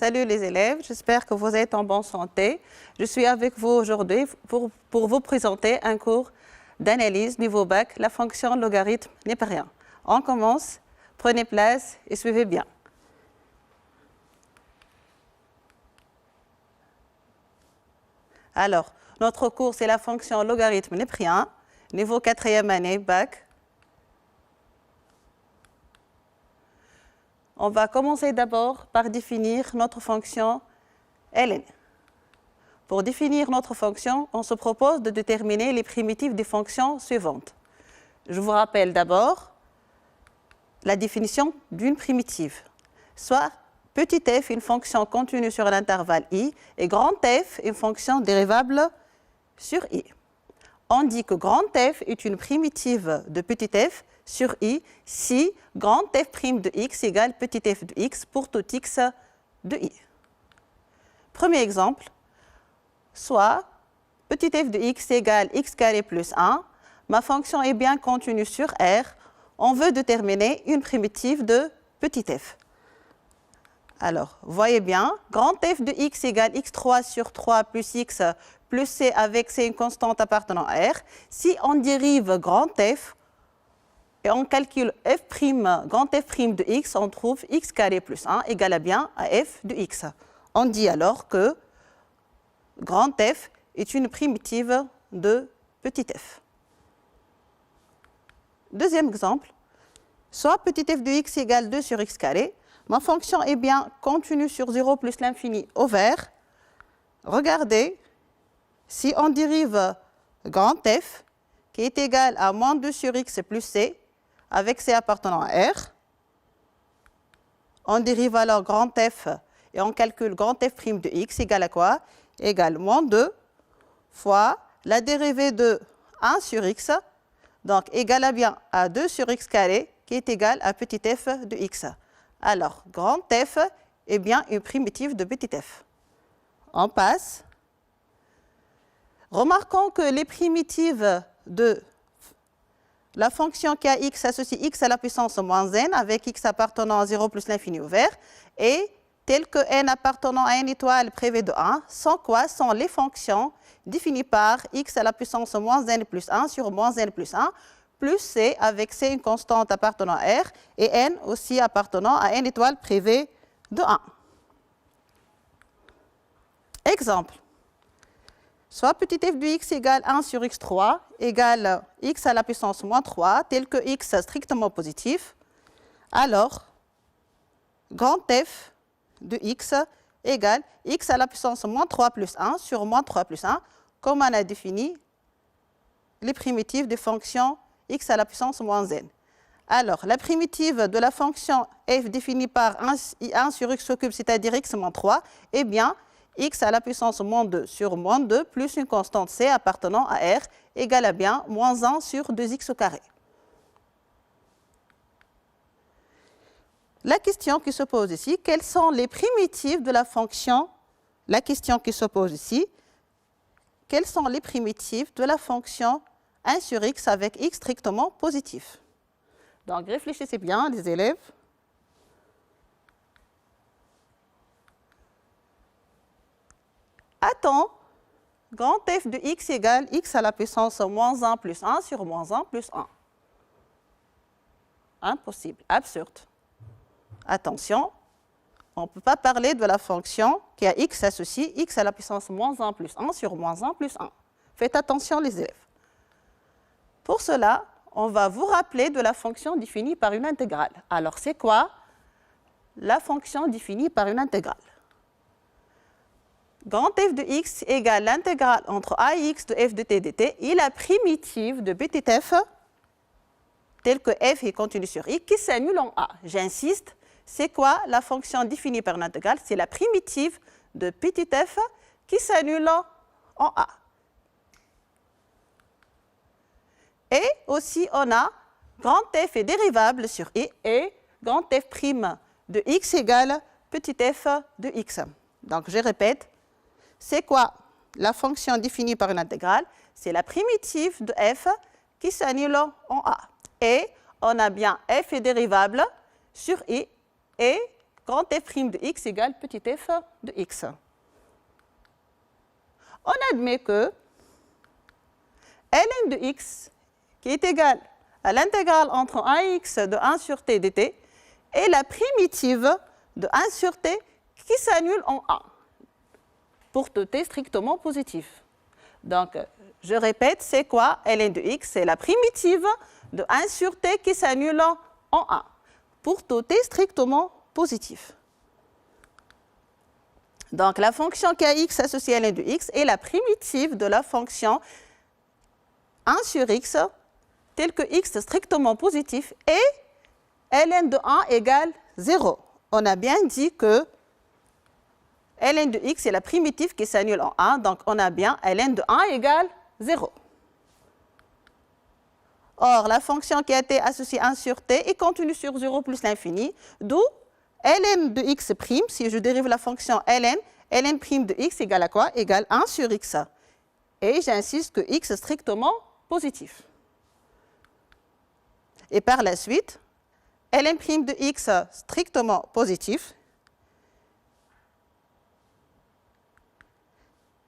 Salut les élèves, j'espère que vous êtes en bonne santé. Je suis avec vous aujourd'hui pour vous présenter un cours d'analyse niveau bac, la fonction logarithme népérien. On commence, prenez place et suivez bien. Alors, notre cours c'est la fonction logarithme népérien, niveau 4e année bac. On va commencer d'abord par définir notre fonction ln. Pour définir notre fonction, on se propose de déterminer les primitives des fonctions suivantes. Je vous rappelle d'abord la définition d'une primitive, soit petit f, une fonction continue sur l'intervalle i, et grand F, une fonction dérivable sur i. On dit que grand F est une primitive de petit f sur i si grand f' de x égale petit f de x pour tout x de i. Premier exemple, soit petit f de x égale x carré plus 1, ma fonction est bien continue sur R, on veut déterminer une primitive de petit f. Alors, voyez bien, grand f de x égale x3 sur 3 plus x plus c avec c une constante appartenant à R. Si on dérive grand f et on calcule grand f' de x, on trouve x carré plus 1 égale bien à f de x. On dit alors que grand f est une primitive de petit f. Deuxième exemple, soit petit f de x égale 2 sur x carré, ma fonction est bien continue sur 0 plus l'infini au vert. Regardez, si on dérive grand f, qui est égal à moins 2 sur x plus c, avec c appartenant à R, on dérive alors grand f et on calcule grand f' de x égale à quoi? Égale moins 2 fois la dérivée de 1 sur x, donc égale à bien à 2 sur x carré, qui est égal à petit f de x. Alors, grand f est bien une primitive de petit f. On passe. Remarquons que les primitives de la fonction qui a x associe x à la puissance moins n avec x appartenant à 0 plus l'infini au vert et tel que n appartenant à n étoile privé de 1, sans quoi sont les fonctions définies par x à la puissance moins n plus 1 sur moins n plus 1 plus c avec c une constante appartenant à R et n aussi appartenant à n étoile privé de 1. Exemple. Soit petit f de x égale 1 sur x3 égale x à la puissance moins 3, tel que x strictement positif, alors grand f de x égale x à la puissance moins 3 plus 1 sur moins 3 plus 1, comme on a défini les primitives des fonctions x à la puissance moins n. Alors, la primitive de la fonction f définie par 1 sur x au cube, c'est-à-dire x moins 3, est bien x à la puissance moins 2 sur moins 2 plus une constante c appartenant à R égale à bien moins 1 sur 2x au carré. La question qui se pose ici, quelles sont les primitives de la fonction? La question qui se pose ici, quelles sont les primitives de la fonction 1 sur x avec x strictement positif? Donc réfléchissez bien les élèves. Attends, grand f de x égale x à la puissance moins 1 plus 1 sur moins 1 plus 1. Impossible, absurde. Attention, on ne peut pas parler de la fonction qui a x associé x à la puissance moins 1 plus 1 sur moins 1 plus 1. Faites attention les élèves. Pour cela, on va vous rappeler de la fonction définie par une intégrale. Alors c'est quoi la fonction définie par une intégrale? Grand f de x égale l'intégrale entre a et x de f de t dt et la primitive de petit f, telle que f est continue sur i, qui s'annule en a. J'insiste, c'est quoi la fonction définie par une intégrale? C'est la primitive de petit f qui s'annule en a. Et aussi, on a grand f est dérivable sur i et grand f' de x égale petit f de x. Donc, je répète, c'est quoi la fonction définie par une intégrale? C'est la primitive de f qui s'annule en a. Et on a bien f est dérivable sur i et grand f' de x égale petit f de x. On admet que ln de x, qui est égal à l'intégrale entre 1 et x de 1 sur t dt, est la primitive de 1 sur t qui s'annule en 1 pour tout t strictement positif. Donc, je répète, c'est quoi ln de x? C'est la primitive de 1 sur t qui s'annule en 1 pour tout t strictement positif. Donc, la fonction kx associée à ln de x est la primitive de la fonction 1 sur x, tel que x strictement positif, et ln de 1 égale 0. On a bien dit que ln de x est la primitive qui s'annule en 1, donc on a bien ln de 1 égale 0. Or, la fonction qui a été associée à 1 sur t est continue sur 0 plus l'infini, d'où ln de x', si je dérive la fonction ln de x égale à quoi? Égale 1 sur x. Et j'insiste que x est strictement positif. Et par la suite, ln' de x strictement positif.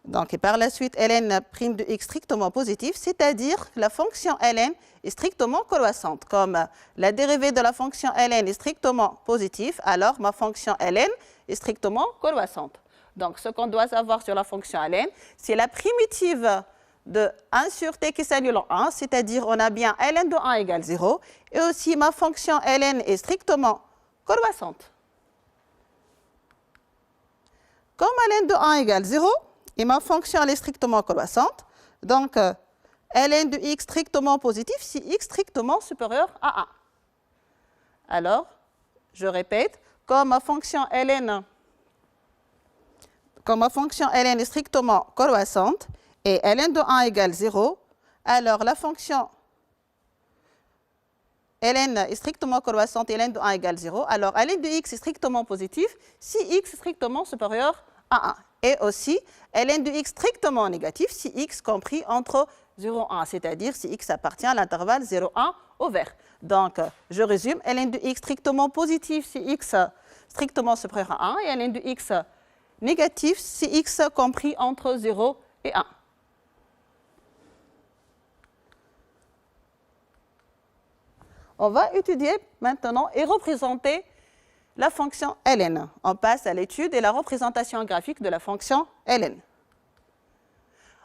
Donc, et par la suite, ln' de x strictement positif, c'est-à-dire que la fonction ln est strictement croissante. Comme la dérivée de la fonction ln est strictement positive, alors ma fonction ln est strictement croissante. Donc, ce qu'on doit savoir sur la fonction ln, c'est la primitive de 1 sur t qui s'annule en 1, c'est-à-dire on a bien ln de 1 égale 0, et aussi ma fonction ln est strictement croissante. Comme ln de 1 égale 0, et ma fonction elle est strictement croissante, donc ln de x strictement positif si x strictement supérieur à 1. Alors, je répète, comme ma fonction ln est strictement croissante et ln de 1 égale 0, alors la fonction ln est strictement croissante et ln de 1 égale 0, alors ln de x est strictement positif si x est strictement supérieur à 1. Et aussi, ln de x strictement négatif si x compris entre 0 et 1, c'est-à-dire si x appartient à l'intervalle 0,1 ouvert. Donc, je résume, ln de x strictement positif si x strictement supérieur à 1 et ln de x négatif si x compris entre 0 et 1. On va étudier maintenant et représenter la fonction ln. On passe à l'étude et la représentation graphique de la fonction ln.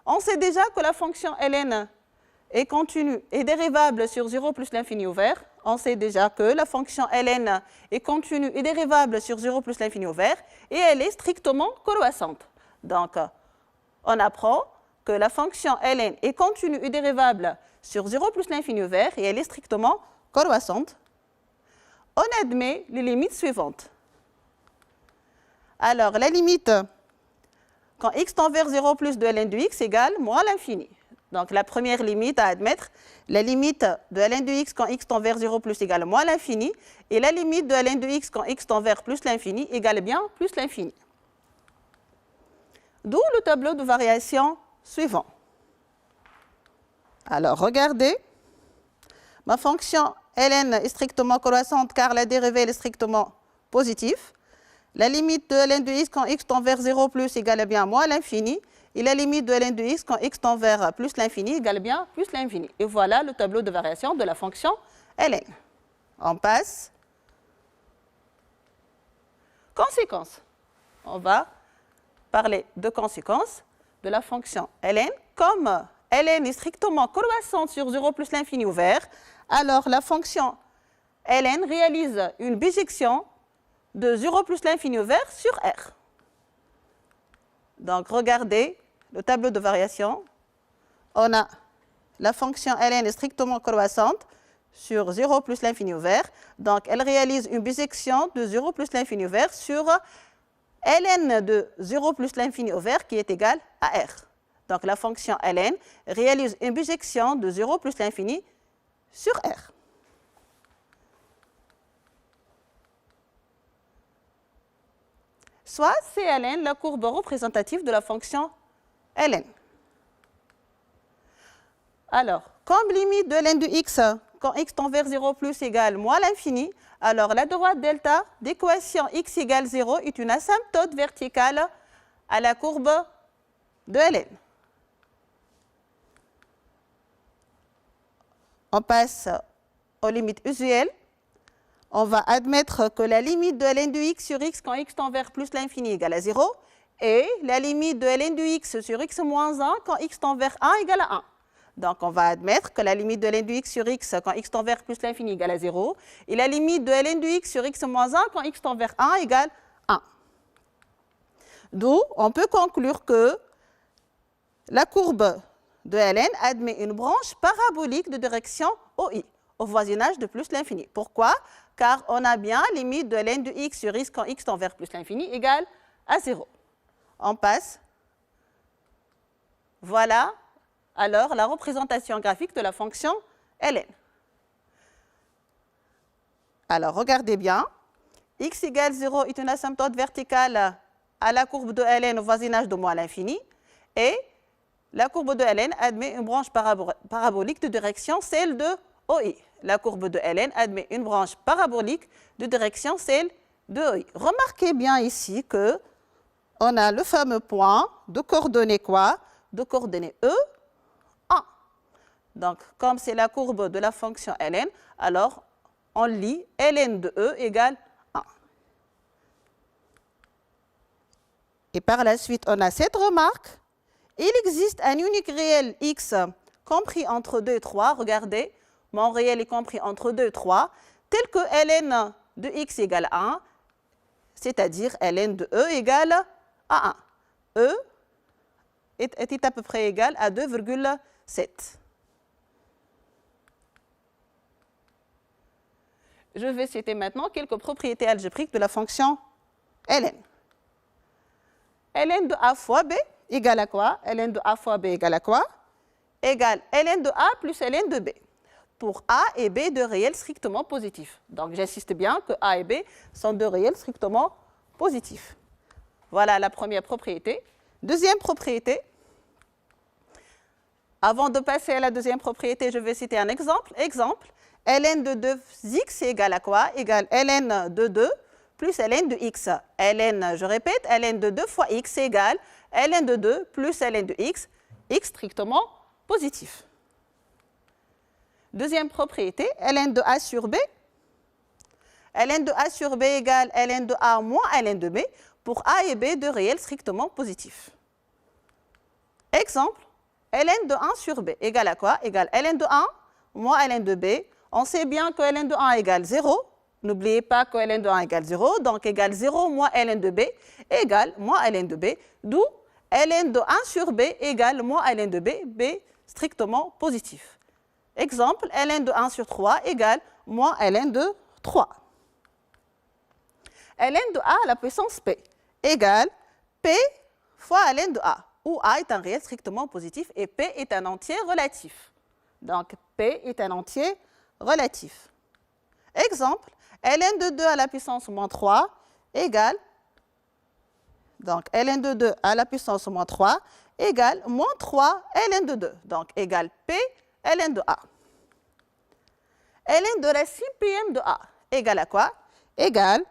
On sait déjà que la fonction ln est continue et dérivable sur 0 plus l'infini ouvert. On sait déjà que la fonction ln est continue et dérivable sur 0 plus l'infini ouvert et elle est strictement croissante. Donc, on apprend que la fonction ln est continue et dérivable sur 0 plus l'infini ouvert et elle est strictement croissante. On admet les limites suivantes. Alors, la limite quand x tend vers 0 plus de ln de x égale moins l'infini. Donc, la première limite à admettre, la limite de ln de x quand x tend vers 0 plus égale moins l'infini, et la limite de ln de x quand x tend vers plus l'infini égale bien plus l'infini. D'où le tableau de variation suivant. Alors, regardez, ma fonction ln est strictement croissante car la dérivée est strictement positive. La limite de ln de x quand x tend vers 0 plus égale bien moins l'infini. Et la limite de ln de x quand x tend vers plus l'infini égale bien plus l'infini. Et voilà le tableau de variation de la fonction ln. On passe. Conséquences. On va parler de conséquences de la fonction ln. Comme ln est strictement croissante sur 0 plus l'infini ouvert, alors la fonction ln réalise une bijection de 0 plus l'infini ouvert sur R. Donc, regardez le tableau de variation. On a la fonction ln est strictement croissante sur 0 plus l'infini ouvert. Donc, elle réalise une bijection de 0 plus l'infini ouvert sur ln de 0 plus l'infini ouvert qui est égal à R. Donc, la fonction ln réalise une bijection de 0 plus l'infini sur R. Soit c'est ln la courbe représentative de la fonction ln. Alors, comme limite de ln de x quand x tend vers 0 plus égale moins l'infini, alors la droite delta d'équation x égale 0 est une asymptote verticale à la courbe de Ln. On passe aux limites usuelles. On va admettre que la limite de ln de x sur x quand x tend vers plus l'infini égale à 0 et la limite de ln de x sur x moins 1 quand x tend vers 1 égale à 1. Donc, on va admettre que la limite de ln de x sur x quand x tend vers plus l'infini égale à 0 et la limite de ln de x sur x moins 1 quand x tend vers 1 égale 1. D'où, on peut conclure que la courbe de Ln admet une branche parabolique de direction OI, au voisinage de plus l'infini. Pourquoi? Car on a bien limite de ln de x sur x quand x tend vers plus l'infini égale à 0. On passe. Voilà alors la représentation graphique de la fonction Ln. Alors, regardez bien. X égale 0 est une asymptote verticale à la courbe de Ln au voisinage de moins l'infini et la courbe de Ln admet une branche parabolique de direction, celle de OI. La courbe de Ln admet une branche parabolique de direction, celle de OI. Remarquez bien ici que on a le fameux point de coordonnées quoi? De coordonnées E, 1. Donc, comme c'est la courbe de la fonction Ln, alors on lit Ln de E égale 1. Et par la suite, on a cette remarque. Il existe un unique réel x compris entre 2 et 3. Regardez, mon réel est compris entre 2 et 3, tel que ln de x égale 1, c'est-à-dire ln de e égale à 1. E est à peu près égal à 2,7. Je vais citer maintenant quelques propriétés algébriques de la fonction ln. Ln de a fois b égale à quoi? Ln de a fois b égale à quoi? Égale ln de a plus ln de b. Pour a et b, deux réels strictement positifs. Donc, j'insiste bien que a et b sont deux réels strictement positifs. Voilà la première propriété. Deuxième propriété. Avant de passer à la deuxième propriété, je vais citer un exemple. Exemple, ln de 2x égale à quoi? Égale ln de 2 plus ln de x. Ln, je répète, ln de 2 fois x égale ln de 2 plus ln de x strictement positif. Deuxième propriété, ln de a sur b. Ln de a sur b égale ln de a moins ln de b pour a et b, deux réels strictement positifs. Exemple, ln de 1 sur b égale à quoi? Égale ln de 1 moins ln de b. On sait bien que ln de 1 égale 0. N'oubliez pas que ln de 1 égale 0, donc égale 0 moins ln de b égale moins ln de b, d'où ln de 1 sur b égale moins ln de b, b strictement positif. Exemple, ln de 1 sur 3 égale moins ln de 3. ln de a à la puissance p égale p fois ln de a, où a est un réel strictement positif et p est un entier relatif. Donc, p est un entier relatif. Exemple, ln de 2 à la puissance moins 3 égale, donc ln de 2 à la puissance moins 3 égale moins 3 ln de 2, donc égale p ln de a. Ln de racine Pm de a égale à quoi? Égale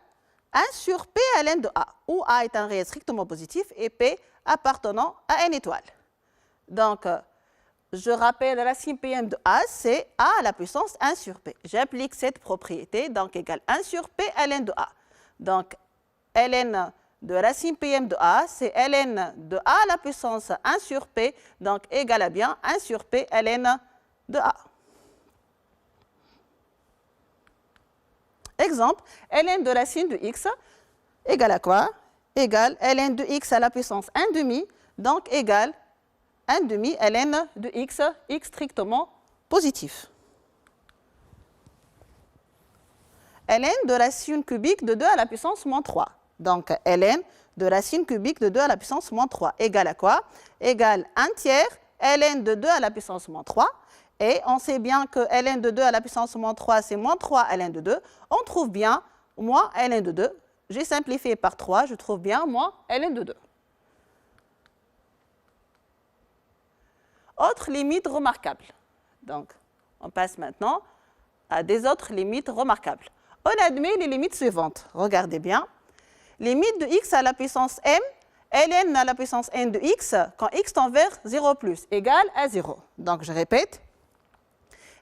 1 sur p ln de a, où a est un réel strictement positif et p appartenant à n étoile. Donc, je rappelle, racine Pm de a, c'est a à la puissance 1 sur p. J'applique cette propriété, donc égale 1 sur p ln de a. Donc, ln de racine Pm de a, c'est ln de a à la puissance 1 sur p, donc égale à bien 1 sur p ln de a. Exemple, ln de racine de x égale à quoi? Égale ln de x à la puissance 1 demi, donc égale 1 demi ln de x, x strictement positif. Ln de racine cubique de 2 à la puissance moins 3. Donc, ln de racine cubique de 2 à la puissance moins 3 égale à quoi? Égale 1 tiers ln de 2 à la puissance moins 3. Et on sait bien que ln de 2 à la puissance moins 3, c'est moins 3 ln de 2. On trouve bien moins ln de 2. J'ai simplifié par 3, je trouve bien moins ln de 2. Autre limite remarquable. Donc, on passe maintenant à des autres limites remarquables. On admet les limites suivantes. Regardez bien. Limite de x à la puissance m, ln à la puissance n de x, quand x tend vers 0 plus, égale à 0. Donc, je répète.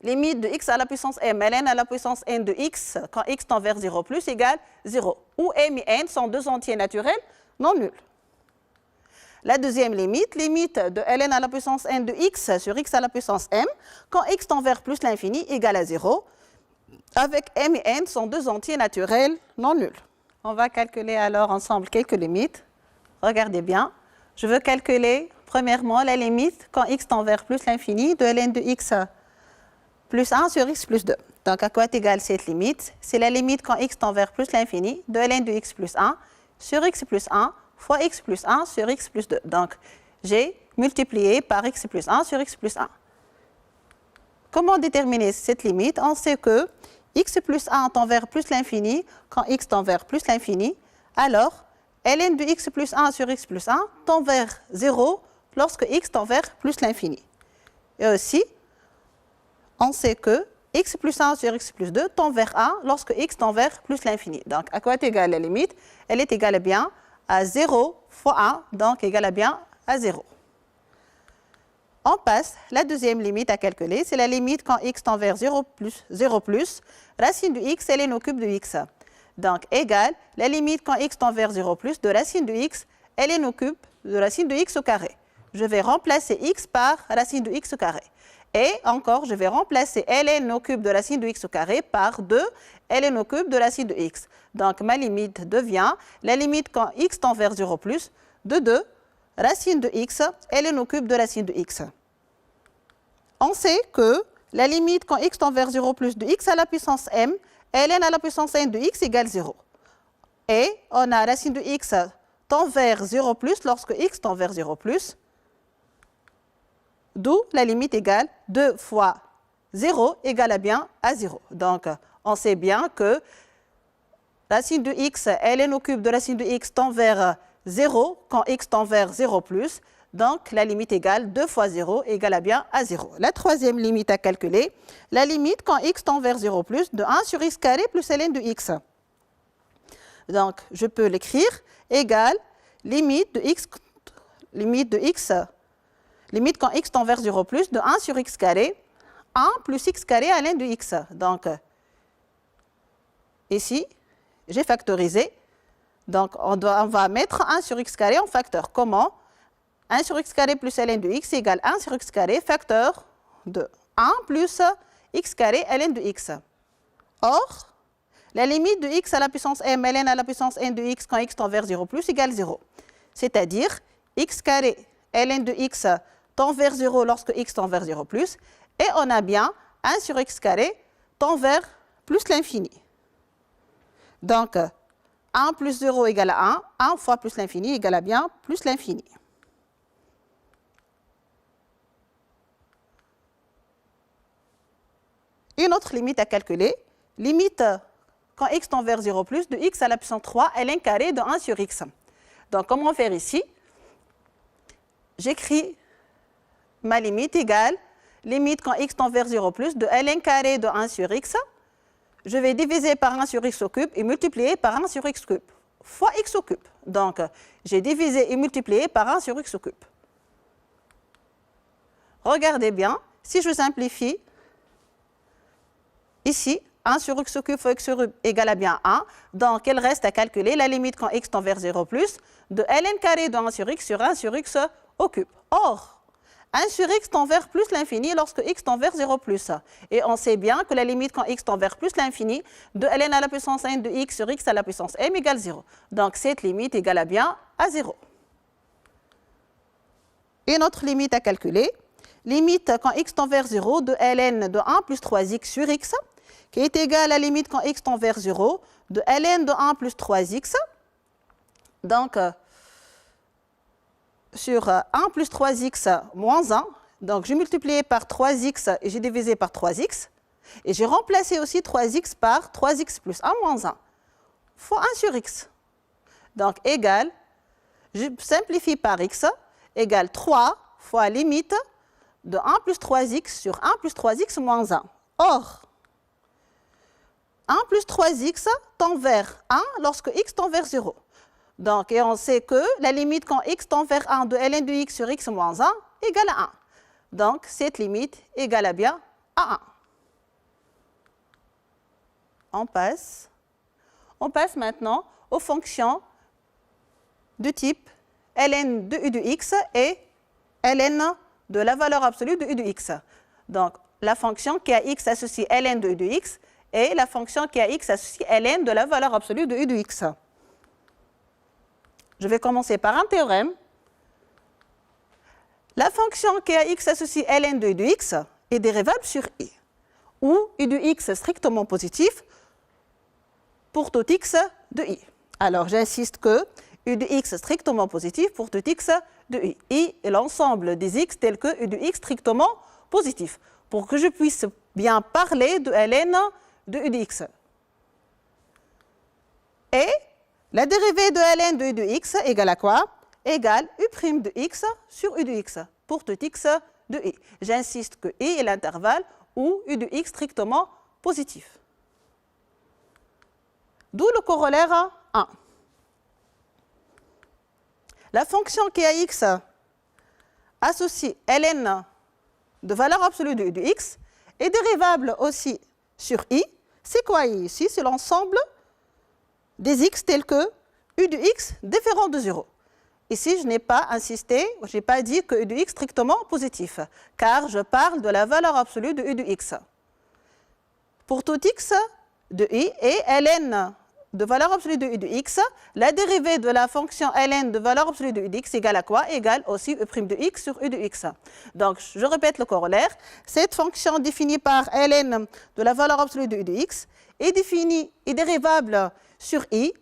Limite de x à la puissance m, ln à la puissance n de x, quand x tend vers 0 plus, égale 0. Où m et n sont deux entiers naturels non nuls. La deuxième limite, limite de ln à la puissance n de x sur x à la puissance m, quand x tend vers plus l'infini, égale à 0, avec m et n sont deux entiers naturels non nuls. On va calculer alors ensemble quelques limites. Regardez bien. Je veux calculer, premièrement, la limite quand x tend vers plus l'infini de ln de x plus 1 sur x plus 2. Donc, à quoi est égale cette limite? C'est la limite quand x tend vers plus l'infini de ln de x plus 1 sur x plus 1 fois x plus 1 sur x plus 2. Donc, j'ai multiplié par x plus 1 sur x plus 1. Comment déterminer cette limite? On sait que x plus 1 tend vers plus l'infini quand x tend vers plus l'infini. Alors, ln de x plus 1 sur x plus 1 tend vers 0 lorsque x tend vers plus l'infini. Et aussi, on sait que x plus 1 sur x plus 2 tend vers 1 lorsque x tend vers plus l'infini. Donc, à quoi est égale la limite? Elle est égale bien à 0 fois 1, donc égale à bien à 0. On passe la deuxième limite à calculer, c'est la limite quand x tend vers 0 plus, racine de x, ln au cube de x. Donc, égale la limite quand x tend vers 0 plus de racine de x, ln au cube de racine de x au carré. Je vais remplacer x par racine de x au carré. Et encore, je vais remplacer ln au cube de racine de x au carré par 2 ln au cube de racine de x. Donc, ma limite devient la limite quand x tend vers 0 plus de 2 racine de x ln au cube de racine de x. On sait que la limite quand x tend vers 0 plus de x à la puissance m, ln à la puissance n de x égale 0. Et on a racine de x tend vers 0 plus lorsque x tend vers 0 plus, d'où la limite égale 2 fois 0 égale à bien à 0. Donc, on sait bien que racine de x, ln au cube de racine de x tend vers 0 quand x tend vers 0 plus. Donc, la limite égale 2 fois 0 égale à bien à 0. La troisième limite à calculer, la limite quand x tend vers 0 plus de 1 sur x carré plus ln de x. Donc, je peux l'écrire égale limite quand x tend vers 0 plus de 1 sur x carré, 1 plus x carré à ln de x. Donc, ici, j'ai factorisé. Donc, on va mettre 1 sur x carré en facteur. Comment? 1 sur x carré plus ln de x égale 1 sur x carré facteur de 1 plus x carré ln de x. Or, la limite de x à la puissance m ln à la puissance n de x quand x tend vers 0 plus égale 0. C'est-à-dire x carré ln de x tend vers 0 lorsque x tend vers 0 plus. Et on a bien 1 sur x carré tend vers plus l'infini. Donc, 1 plus 0 égale à 1, 1 fois plus l'infini égale à bien plus l'infini. Une autre limite à calculer, limite quand x tend vers 0 plus de x à la puissance 3 ln carré de 1 sur x. Donc, comment faire ici? J'écris ma limite égale limite quand x tend vers 0 plus de ln carré de 1 sur x. Je vais diviser par 1 sur x au cube et multiplier par 1 sur x cube fois x au cube. Donc, j'ai divisé et multiplié par 1 sur x au cube. Regardez bien, si je simplifie, ici, 1 sur x au cube fois x au cube égale à bien 1. Donc, il reste à calculer la limite quand x tend vers 0 plus de ln carré de 1 sur x au cube. Or, 1 sur x tend vers plus l'infini lorsque x tend vers 0 plus. Et on sait bien que la limite quand x tend vers plus l'infini de ln à la puissance n de x sur x à la puissance m égale 0. Donc, cette limite égale à bien à 0. Une autre limite à calculer, limite quand x tend vers 0 de ln de 1 plus 3x sur x, qui est égale à la limite quand x tend vers 0 de ln de 1 plus 3x. Donc, sur 1 plus 3x moins 1, donc j'ai multiplié par 3x et j'ai divisé par 3x. Et j'ai remplacé aussi 3x par 3x plus 1 moins 1 fois 1 sur x. Donc, égale, je simplifie par x, égale 3 fois limite de 1 plus 3x sur 1 plus 3x moins 1. Or, 1 plus 3x tend vers 1 lorsque x tend vers 0. Donc, et on sait que la limite quand x tend vers 1 de ln de x sur x moins 1 égale à 1. Donc, cette limite égale à bien à 1. On passe maintenant aux fonctions de type ln de u de x et ln de la valeur absolue de u de x. Donc, la fonction qui a x associe ln de u de x et la fonction qui a x associe ln de la valeur absolue de u de x. Je vais commencer par un théorème. La fonction qui a x associe ln de u de x est dérivable sur i, où u de x strictement positif pour tout x de i. Alors, j'insiste que u de x strictement positif pour tout x de i. I est l'ensemble des x tels que u de x strictement positif, pour que je puisse bien parler de ln de u de x. Et la dérivée de ln de u de x égale à quoi? Égale u' de x sur u de x, pour tout x de i. J'insiste que i est l'intervalle où u de x strictement positif. D'où le corollaire 1. La fonction qui a x associe ln de valeur absolue de u de x est dérivable aussi sur i. C'est quoi i ici? C'est l'ensemble des x tels que u de x différent de 0. Ici, je n'ai pas insisté, je n'ai pas dit que u de x strictement positif, car je parle de la valeur absolue de u de x. Pour tout x de i et ln de valeur absolue de u de x, la dérivée de la fonction ln de valeur absolue de u de x égale à quoi? Égale aussi u' de x sur u de x. Donc, je répète le corollaire. Cette fonction définie par ln de la valeur absolue de u de x est dérivable sur i,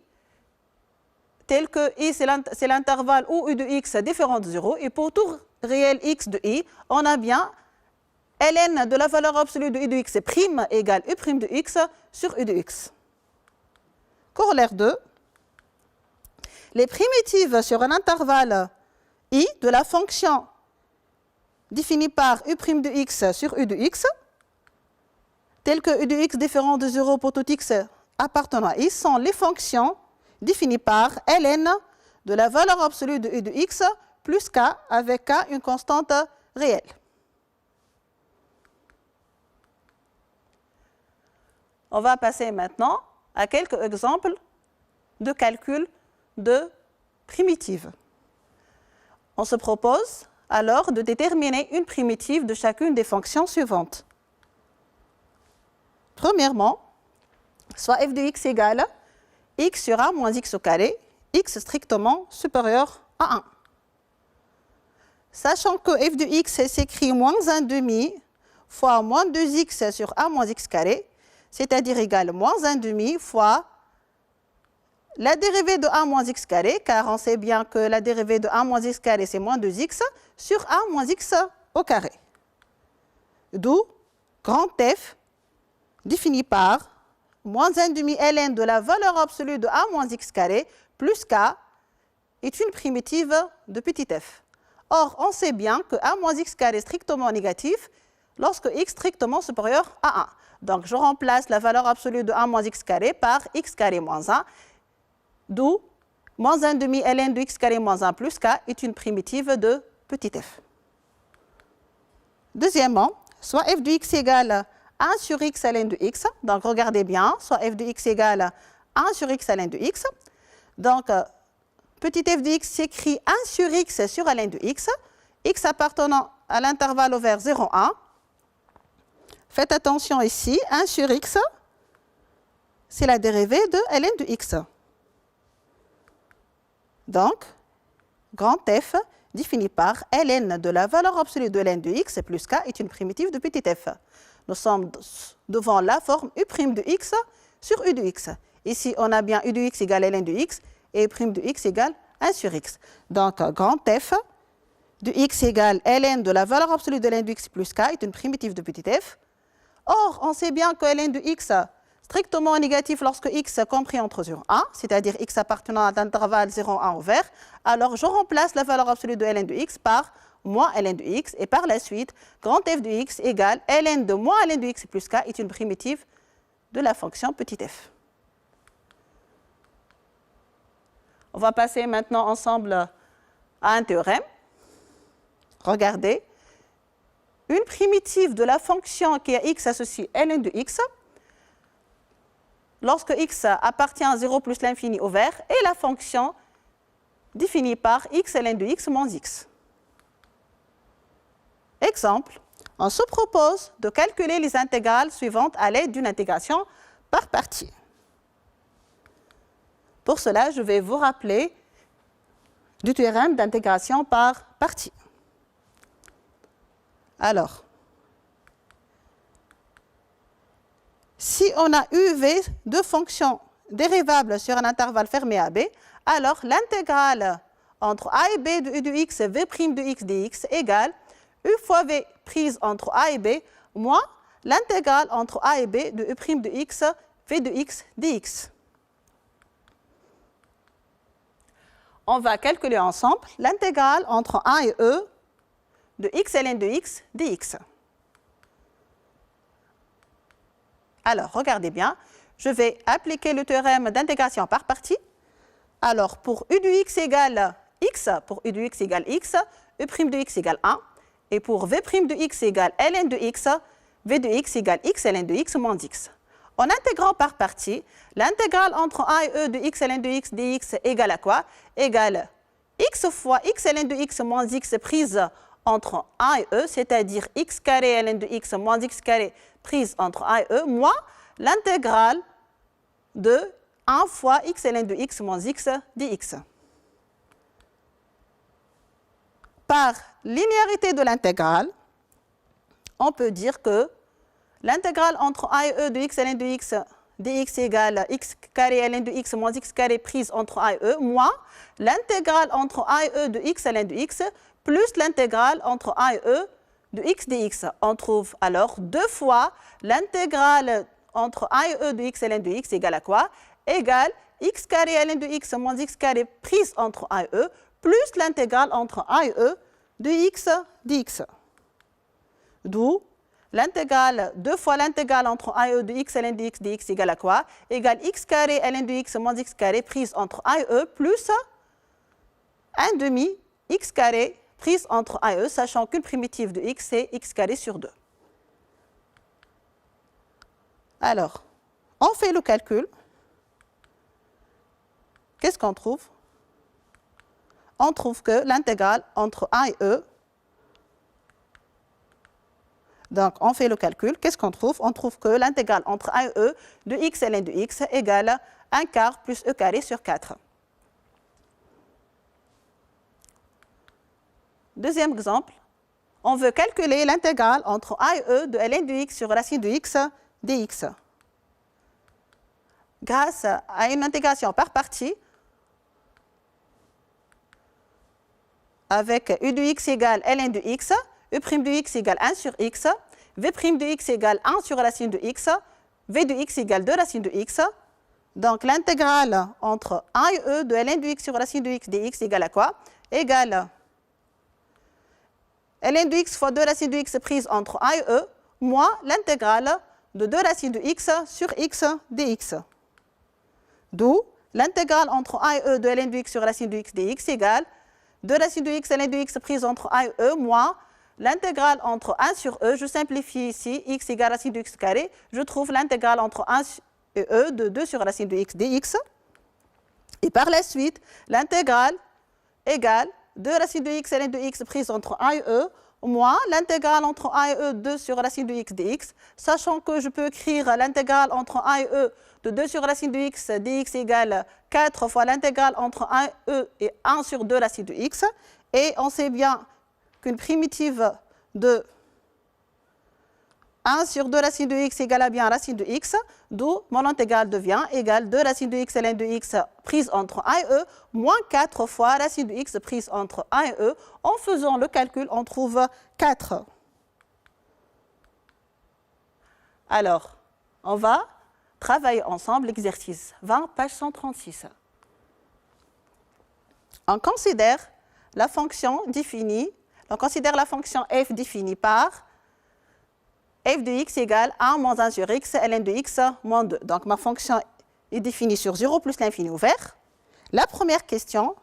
tel que i c'est l'intervalle où u de x est différent de 0, et pour tout réel x de i, on a bien ln de la valeur absolue de u de x prime égale u' de x sur u de x. Corollaire 2, les primitives sur un intervalle i de la fonction définie par u' de x sur u de x, telle que u de x différent de 0 pour tout x appartenant à i, sont les fonctions définies par ln de la valeur absolue de u de x plus k, avec k une constante réelle. On va passer maintenant à quelques exemples de calcul de primitives. On se propose alors de déterminer une primitive de chacune des fonctions suivantes. Premièrement, soit f de x égale x sur a moins x au carré, x strictement supérieur à 1. Sachant que f de x s'écrit moins 1 demi fois moins 2x sur a moins x carré, c'est-à-dire égale moins 1 demi fois la dérivée de a moins x carré, car on sait bien que la dérivée de a moins x carré, c'est moins 2x, sur a moins x au carré. D'où grand F défini par moins 1 demi ln de la valeur absolue de a moins x carré plus k est une primitive de petit f. Or, on sait bien que a moins x carré est strictement négatif lorsque x strictement supérieur à 1. Donc, je remplace la valeur absolue de a moins x carré par x carré moins 1, d'où moins 1 demi ln de x carré moins 1 plus k est une primitive de petit f. Deuxièmement, soit f de x égale 1 sur x ln de x. Donc, regardez bien, soit f de x égale 1 sur x ln de x. Donc, petit f de x s'écrit 1 sur x sur ln de x, x appartenant à l'intervalle ouvert 0, 1. Faites attention ici, 1 sur x, c'est la dérivée de ln de x. Donc, grand F défini par ln de la valeur absolue de ln de x plus k est une primitive de petit f. Nous sommes devant la forme u' de x sur u de x. Ici, on a bien u de x égale ln de x et u' de x égale 1 sur x. Donc, grand F de x égale ln de la valeur absolue de ln de x plus k est une primitive de petit f. Or, on sait bien que ln de x strictement négatif lorsque x est compris entre 0 et 1, c'est-à-dire x appartenant à l'intervalle 0, 1 ouvert. Alors, je remplace la valeur absolue de ln de x par moins ln de x, et par la suite, grand f de x égale ln de moins ln de x plus k est une primitive de la fonction petit f. On va passer maintenant ensemble à un théorème. Regardez, une primitive de la fonction qui est x associée ln de x, lorsque x appartient à 0 plus l'infini au vert, est la fonction définie par x ln de x moins x. Exemple, on se propose de calculer les intégrales suivantes à l'aide d'une intégration par partie. Pour cela, je vais vous rappeler du théorème d'intégration par partie. Alors, si on a uv de fonctions dérivables sur un intervalle fermé AB, alors l'intégrale entre a et b de u de x v' de x dx égale u fois v prise entre a et b moins l'intégrale entre a et b de u' de x v de x dx. On va calculer ensemble l'intégrale entre a et e de x ln de x dx. Alors, regardez bien, je vais appliquer le théorème d'intégration par partie. Alors, pour u de x égale x, pour u de x égale x, u' de x égale 1. Et pour v' de x égale ln de x, v de x égale x ln de x moins x. En intégrant par partie, l'intégrale entre a et e de x ln de x dx égale à quoi? Égale x fois x ln de x moins x prise entre a et e, c'est-à-dire x carré ln de x moins x carré prise entre a et e, moins l'intégrale de 1 fois x ln de x moins x dx. Par linéarité de l'intégrale, on peut dire que l'intégrale entre a et e de x ln de x dx égale x carré ln de x moins x carré prise entre a et e, moins l'intégrale entre a et e de x ln de x plus l'intégrale entre a et e de x dx. On trouve alors 2 fois l'intégrale entre a et e de x ln de x égale à quoi? Égale x carré ln de x moins x carré prise entre a et e plus l'intégrale entre a et e de x dx. D'où l'intégrale, 2 fois l'intégrale entre a et e de x ln de x dx égale à quoi? Égale x carré ln de x moins x carré prise entre a et e plus 1 demi x carré prise entre a et e, sachant qu'une primitive de x c'est x carré sur 2. Alors, on fait le calcul. Qu'est-ce qu'on trouve? On trouve que l'intégrale entre a et e, donc on fait le calcul, qu'est-ce qu'on trouve? On trouve que l'intégrale entre a et e de x ln de x égale 1 quart plus e carré sur 4. Deuxième exemple, on veut calculer l'intégrale entre a et e de ln de x sur racine de x dx. Grâce à une intégration par partie, avec u de x égale ln de x, u' de x égale 1 sur x, v' de x égale 1 sur racine de x, v de x égale 2 racine de x. Donc l'intégrale entre a et e de ln de x sur racine de x dx égale à quoi? Égale ln de x fois 2 racine de x prise entre a et e, moins l'intégrale de 2 racines de x sur x dx. D'où l'intégrale entre a et e de ln de x sur racine de x dx égale 2 racines de x ln de x prise entre a et e, moins l'intégrale entre 1 sur e, je simplifie ici, x égale racine de x carré, je trouve l'intégrale entre 1 et e de 2 sur racine de x dx. Et par la suite, l'intégrale égale 2 racines de x ln de x prise entre a et e, moins l'intégrale entre a et e 2 sur racine de x dx, sachant que je peux écrire l'intégrale entre a et e de 2 sur racine de x dx égale 4 fois l'intégrale entre a et e et 1 sur 2 racine de x. Et on sait bien qu'une primitive de 1 sur 2 racine de x égale à bien racine de x, d'où mon intégrale devient égale 2 racine de x ln de x prise entre a et e, moins 4 fois racine de x prise entre a et e. En faisant le calcul, on trouve 4. Alors, on va travailler ensemble l'exercice 20, page 136. On considère la fonction définie, on considère la fonction f définie par f de x égale 1 moins 1 sur x, ln de x moins 2. Donc ma fonction est définie sur 0 plus l'infini ouvert. La première question,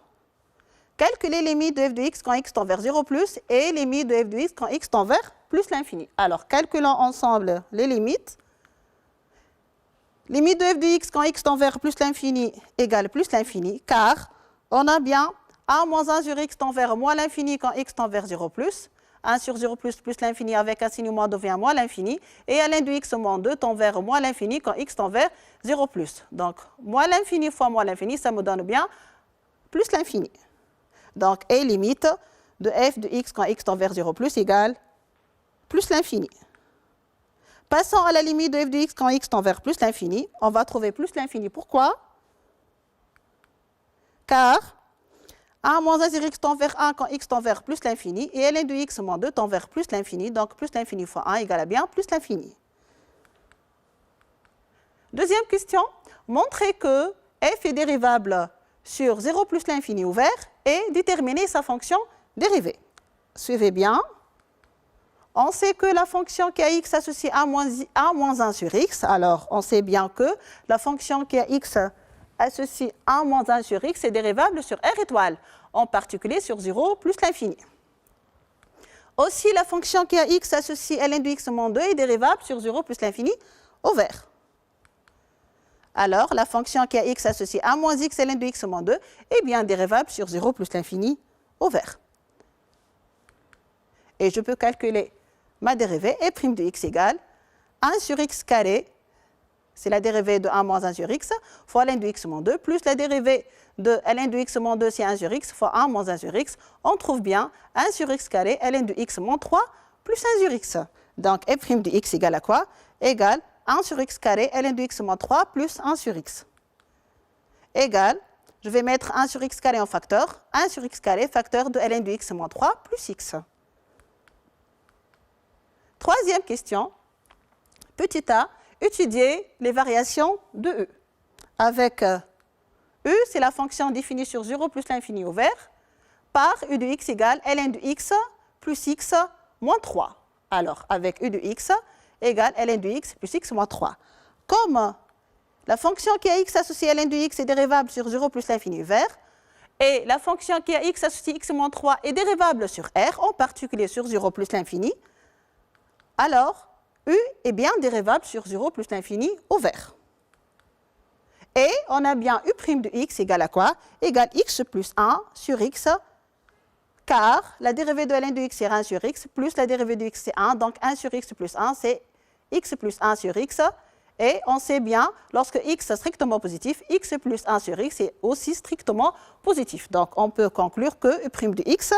calculer les limites de f de x quand x tend vers 0 plus et les limites de f de x quand x tend vers plus l'infini. Alors calculons ensemble les limites. Limite de f de x quand x tend vers plus l'infini égale plus l'infini, car on a bien 1 moins 1 sur x tend vers moins l'infini quand x tend vers 0 plus. 1 sur 0 plus plus l'infini avec un signe moins devient moins l'infini. Et ln de x moins 2 tend vers moins l'infini quand x tend vers 0 plus. Donc, moins l'infini fois moins l'infini, ça me donne bien plus l'infini. Donc, et limite de f de x quand x tend vers 0 plus égale plus l'infini. Passons à la limite de f de x quand x tend vers plus l'infini. On va trouver plus l'infini. Pourquoi? Car 1 moins 1 sur x tend vers 1 quand x tend vers plus l'infini, et ln de x moins 2 tend vers plus l'infini, donc plus l'infini fois 1 égale à bien plus l'infini. Deuxième question, montrer que f est dérivable sur 0 plus l'infini ouvert et déterminer sa fonction dérivée. Suivez bien. On sait que la fonction qui a x associée à moins 1 sur x, alors on sait bien que la fonction qui a x associée à moins 1 sur x est dérivable sur R étoile, en particulier sur 0 plus l'infini. Aussi, la fonction qui a x associée à ln de x moins 2 est dérivable sur 0 plus l'infini au vert. Alors, la fonction qui a x associée à moins x ln de x moins 2 est bien dérivable sur 0 plus l'infini au vert. Et je peux calculer ma dérivée, f' de x égale 1 sur x carré, c'est la dérivée de 1 moins 1 sur x, fois ln de x moins 2, plus la dérivée de ln de x moins 2, c'est 1 sur x, fois 1 moins 1 sur x. On trouve bien 1 sur x carré, ln de x moins 3, plus 1 sur x. Donc, f' de x égale à quoi? Égale 1 sur x carré, ln de x moins 3, plus 1 sur x. Égale, je vais mettre 1 sur x carré en facteur, 1 sur x carré, facteur de ln de x moins 3, plus x. Troisième question, petit a, étudier les variations de U. Avec U, c'est la fonction définie sur 0 plus l'infini au vert, par U de x égale ln de x plus x moins 3. Alors, avec U de x égale ln de x plus x moins 3. Comme la fonction qui a x associée à ln de x est dérivable sur 0 plus l'infini au vert, et la fonction qui a x associée x moins 3 est dérivable sur R, en particulier sur 0 plus l'infini, alors U est bien dérivable sur 0 plus l'infini au vert. Et on a bien U' de x égale à quoi? Égale x plus 1 sur x, car la dérivée de ln de x c'est 1 sur x, plus la dérivée de x c'est 1, donc 1 sur x plus 1 c'est x plus 1 sur x. Et on sait bien, lorsque x est strictement positif, x plus 1 sur x est aussi strictement positif. Donc on peut conclure que U' de x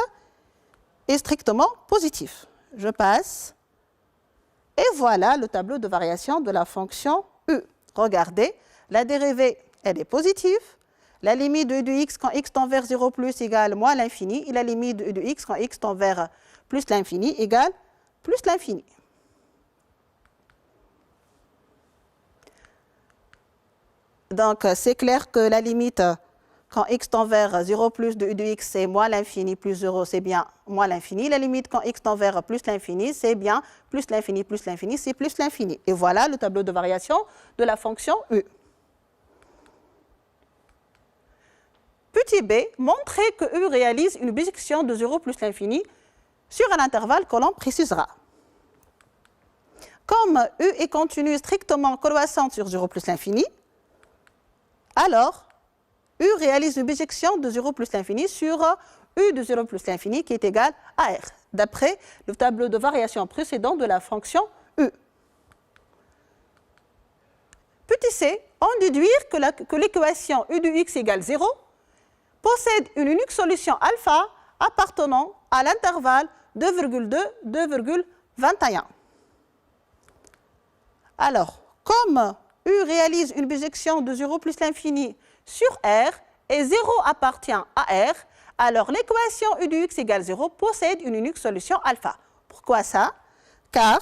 est strictement positif. Je passe. Et voilà le tableau de variation de la fonction U. Regardez, la dérivée, elle est positive. La limite de U de x quand x tend vers 0 plus égale moins l'infini. Et la limite de U de x quand x tend vers plus l'infini égale plus l'infini. Donc, c'est clair que la limite quand x tend vers 0 plus de U de x, c'est moins l'infini plus 0, c'est bien moins l'infini. La limite quand x tend vers plus l'infini, c'est bien plus l'infini, c'est plus l'infini. Et voilà le tableau de variation de la fonction U. Petit b, montrer que U réalise une bisection de 0 plus l'infini sur un intervalle que l'on précisera. Comme U est continue strictement croissante sur 0 plus l'infini, alors U réalise une bisection de 0 plus l'infini sur U de 0 plus l'infini qui est égal à R, d'après le tableau de variation précédent de la fonction U. Petit c, on déduit que l'équation U de x égale 0 possède une unique solution alpha appartenant à l'intervalle 2,2, 2,21. Alors, comme U réalise une bisection de 0 plus l'infini sur R et 0 appartient à R, alors l'équation U de x égale 0 possède une unique solution alpha. Pourquoi ça? Car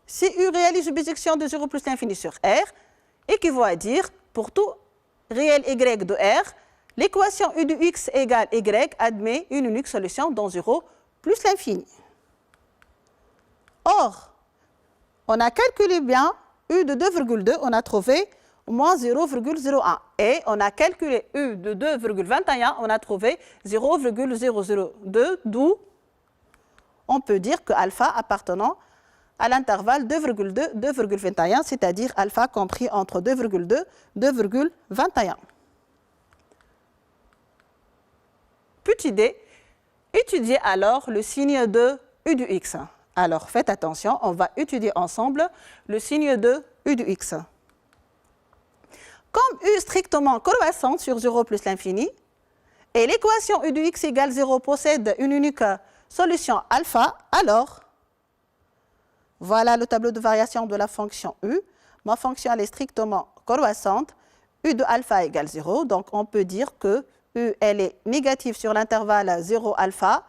si U réalise une bisection de 0 plus l'infini sur R, équivaut à dire pour tout réel y de R, l'équation U de x égale y admet une unique solution dans 0 plus l'infini. Or, on a calculé bien U de 2,2, on a trouvé moins 0,01. Et on a calculé U de 2,21, on a trouvé 0,002, d'où on peut dire que alpha appartenant à l'intervalle 2,2-2,21, c'est-à-dire alpha compris entre 2,2 et 2,21. Petit d, étudiez alors le signe de U de x. Alors faites attention, on va étudier ensemble le signe de U de x. Comme U strictement croissante sur 0 plus l'infini, et l'équation U de x égale 0 possède une unique solution alpha, alors, voilà le tableau de variation de la fonction U. Ma fonction elle est strictement croissante, U de alpha égale 0, donc on peut dire que U elle est négative sur l'intervalle 0 alpha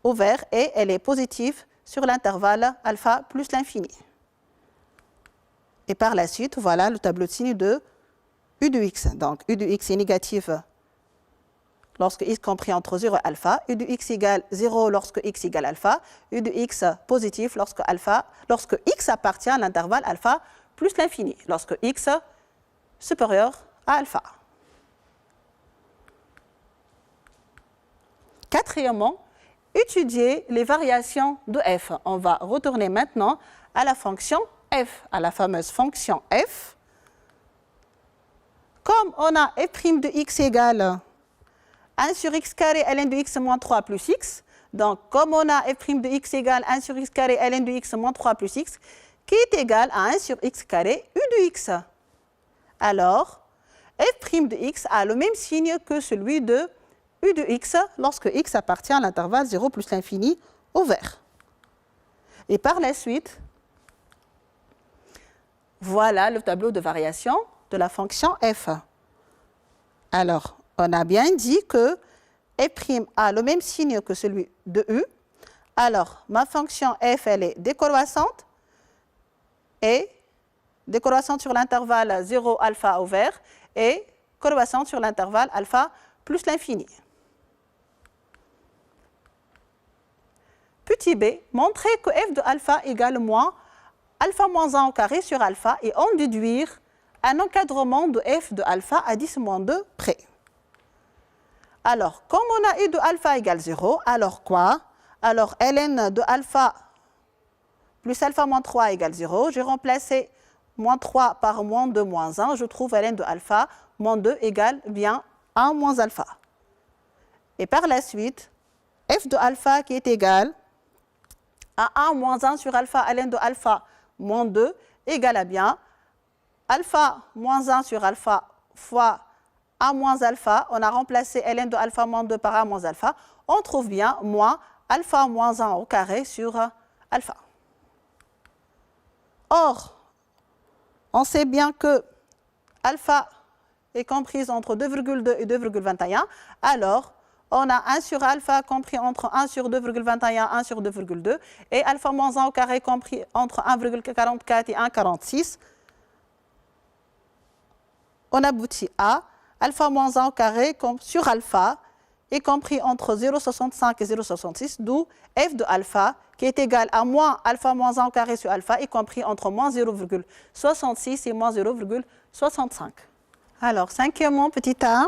ouvert et elle est positive sur l'intervalle alpha plus l'infini. Et par la suite, voilà le tableau de signe de U de x. Donc U de x est négative lorsque x compris entre 0 et alpha, U de x égale 0 lorsque x égale alpha, U de x positif lorsque x appartient à l'intervalle alpha plus l'infini, lorsque x supérieur à alpha. Quatrièmement, étudier les variations de f. On va retourner maintenant à la fonction f, à la fameuse fonction f. Comme on a f' de x égale 1 sur x carré ln de x moins 3 plus x, donc comme on a f' de x égale 1 sur x carré ln de x moins 3 plus x, qui est égal à 1 sur x carré u de x. Alors, f' de x a le même signe que celui de u de x lorsque x appartient à l'intervalle 0 plus l'infini ouvert. Et par la suite, voilà le tableau de variation de la fonction f. Alors, on a bien dit que f' a le même signe que celui de u. Alors, ma fonction f, elle est décroissante et décroissante sur l'intervalle 0 alpha ouvert et croissante sur l'intervalle alpha plus l'infini. Petit b, montrer que f de alpha égale moins alpha moins 1 au carré sur alpha et en déduire un encadrement de f de alpha à 10 moins 2 près. Alors, comme on a u de alpha égale 0, alors quoi? Alors, ln de alpha plus alpha moins 3 égale 0. J'ai remplacé moins 3 par moins 2 moins 1. Je trouve ln de alpha moins 2 égale bien 1 moins alpha. Et par la suite, f de alpha qui est égal à 1 moins 1 sur alpha ln de alpha moins 2 égale à bien alpha moins 1 sur alpha fois 1 moins alpha. On a remplacé ln de alpha moins 2 par 1 moins alpha. On trouve bien moins alpha moins 1 au carré sur alpha. Or, on sait bien que alpha est comprise entre 2,2 et 2,21. Alors, on a 1 sur alpha compris entre 1 sur 2,21 et 1 sur 2,2 et alpha moins 1 au carré compris entre 1,44 et 1,46. On aboutit à alpha moins 1 au carré sur alpha est compris entre 0,65 et 0,66, d'où f de alpha qui est égal à moins alpha moins 1 au carré sur alpha est compris entre moins 0,66 et moins 0,65. Alors, cinquièmement, petit a,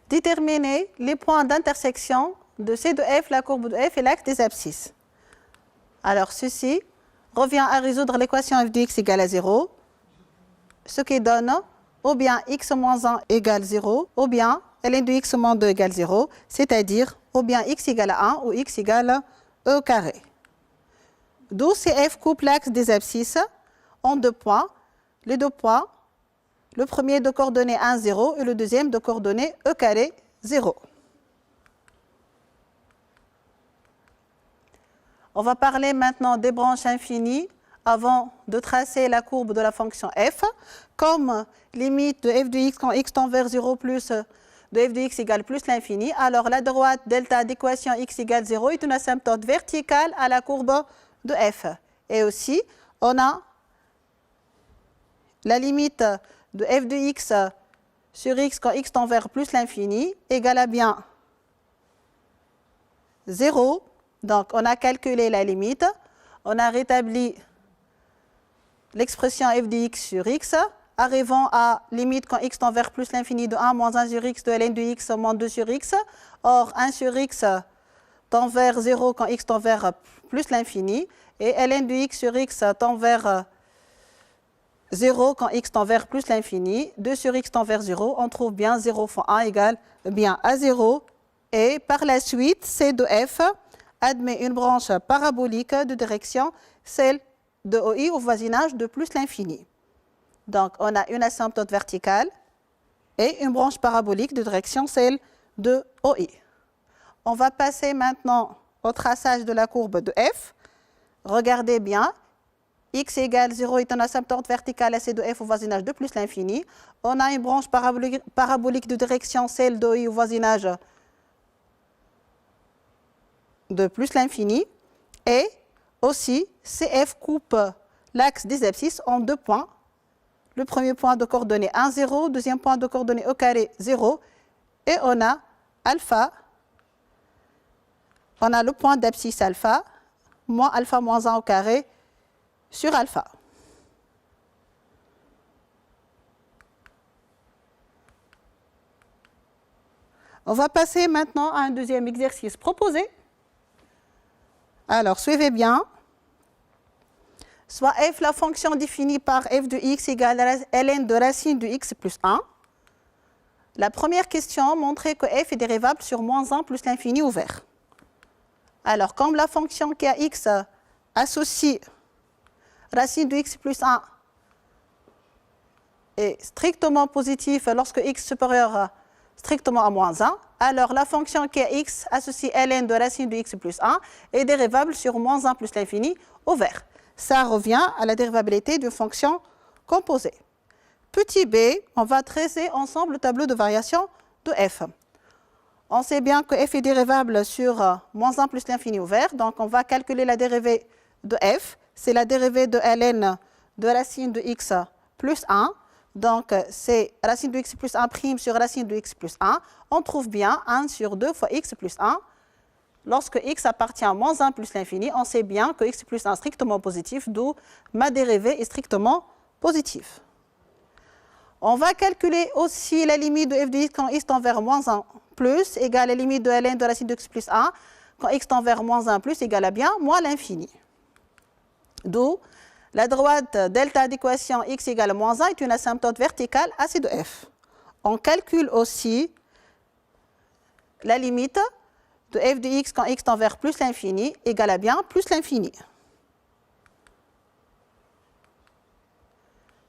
déterminer les points d'intersection de C de f, la courbe de f et l'axe des abscisses. Alors, ceci revient à résoudre l'équation f de x égale à 0, ce qui donne ou bien x moins 1 égale 0, ou bien ln de x moins 2 égale 0, c'est-à-dire ou bien x égale à 1 ou x égale e au carré. D'où CF coupe l'axe des abscisses en deux points. Les deux points, le premier de coordonnées 1, 0 et le deuxième de coordonnées e carré, 0. On va parler maintenant des branches infinies avant de tracer la courbe de la fonction f. Comme limite de f de x quand x tend vers 0 plus de f de x égale plus l'infini, alors la droite delta d'équation x égale 0 est une asymptote verticale à la courbe de f. Et aussi, on a la limite de f de x sur x quand x tend vers plus l'infini égale à bien 0. Donc, on a calculé la limite. On a rétabli l'expression f de x sur x, arrivant à limite quand x tend vers plus l'infini de 1 moins 1 sur x de ln de x moins 2 sur x. Or, 1 sur x tend vers 0 quand x tend vers plus l'infini. Et ln de x sur x tend vers 0 quand x tend vers plus l'infini. 2 sur x tend vers 0. On trouve bien 0 fois 1 égale bien à 0. Et par la suite, c de f admet une branche parabolique de direction, celle de OI au voisinage de plus l'infini. Donc, on a une asymptote verticale et une branche parabolique de direction, celle de OI. On va passer maintenant au traçage de la courbe de f. Regardez bien, x égale 0 est une asymptote verticale à c de f au voisinage de plus l'infini. On a une branche parabolique de direction, celle de OI au voisinage de plus l'infini. Et aussi, CF coupe l'axe des abscisses en deux points. Le premier point de coordonnées 1, 0, deuxième point de coordonnées au carré 0. Et on a alpha, on a le point d'abscisse alpha, moins alpha moins 1 au carré sur alpha. On va passer maintenant à un deuxième exercice proposé. Alors, suivez bien. Soit f, la fonction définie par f de x égale ln de racine de x plus 1. La première question montrait que f est dérivable sur moins 1 plus l'infini ouvert. Alors, comme la fonction qui a x associe racine de x plus 1 est strictement positif lorsque x supérieur strictement à moins 1, alors la fonction qui a x associe ln de racine de x plus 1 est dérivable sur moins 1 plus l'infini ouvert. Ça revient à la dérivabilité d'une fonction composée. Petit b, on va tracer ensemble le tableau de variation de f. On sait bien que f est dérivable sur moins 1 plus l'infini ouvert, donc on va calculer la dérivée de f. C'est la dérivée de ln de racine de x plus 1. Donc, c'est racine de x plus 1' sur racine de x plus 1. On trouve bien 1 sur 2 fois x plus 1. Lorsque x appartient à moins 1 plus l'infini, on sait bien que x plus 1 est strictement positif, d'où ma dérivée est strictement positive. On va calculer aussi la limite de f de x quand x tend vers moins 1 plus égale la limite de ln de racine de x plus 1 quand x tend vers moins 1 plus égale à bien moins l'infini. D'où la droite delta d'équation x égale à moins 1 est une asymptote verticale à c de f. On calcule aussi la limite de f de x quand x tend vers plus l'infini égale à bien plus l'infini.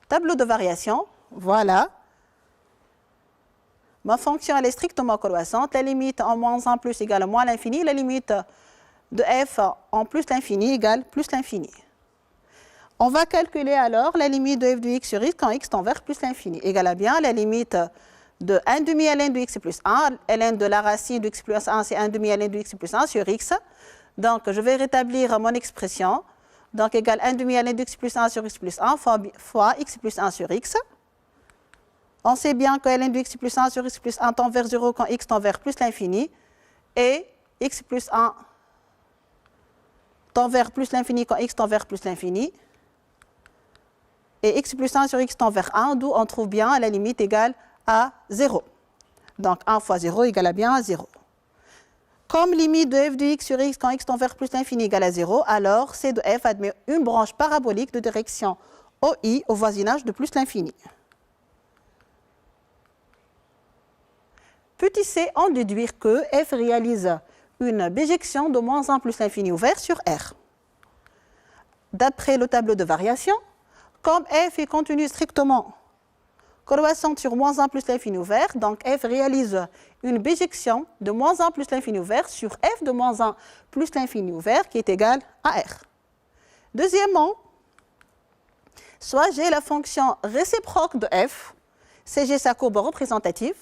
Tableau de variation, voilà. Ma fonction elle est strictement croissante. La limite en moins 1 plus égale à moins l'infini. La limite de f en plus l'infini égale plus l'infini. On va calculer alors la limite de f de x sur x quand x tend vers plus l'infini égale à bien la limite de 1 demi ln de x plus 1. Ln de la racine de x plus 1, c'est 1 demi ln de x plus 1 sur x. Donc, je vais rétablir mon expression. Donc, égale 1 demi ln de x plus 1 sur x plus 1 fois x plus 1 sur x. On sait bien que ln de x plus 1 sur x plus 1 tend vers 0 quand x tend vers plus l'infini. Et x plus 1 tend vers plus l'infini quand x tend vers plus l'infini. Et x plus 1 sur x tend vers 1, d'où on trouve bien la limite égale à 0. Donc 1 fois 0 égale à bien 0. Comme limite de f de x sur x quand x tend vers plus l'infini égale à 0, alors c de f admet une branche parabolique de direction OI au voisinage de plus l'infini. Petit c, on déduit que f réalise une bijection de moins 1 plus l'infini ouvert sur R. D'après le tableau de variation, comme f est continue strictement croissante sur moins 1 plus l'infini ouvert, donc f réalise une bijection de moins 1 plus l'infini ouvert sur f de moins 1 plus l'infini ouvert qui est égal à R. Deuxièmement, soit j'ai la fonction réciproque de f, c'est j'ai sa courbe représentative,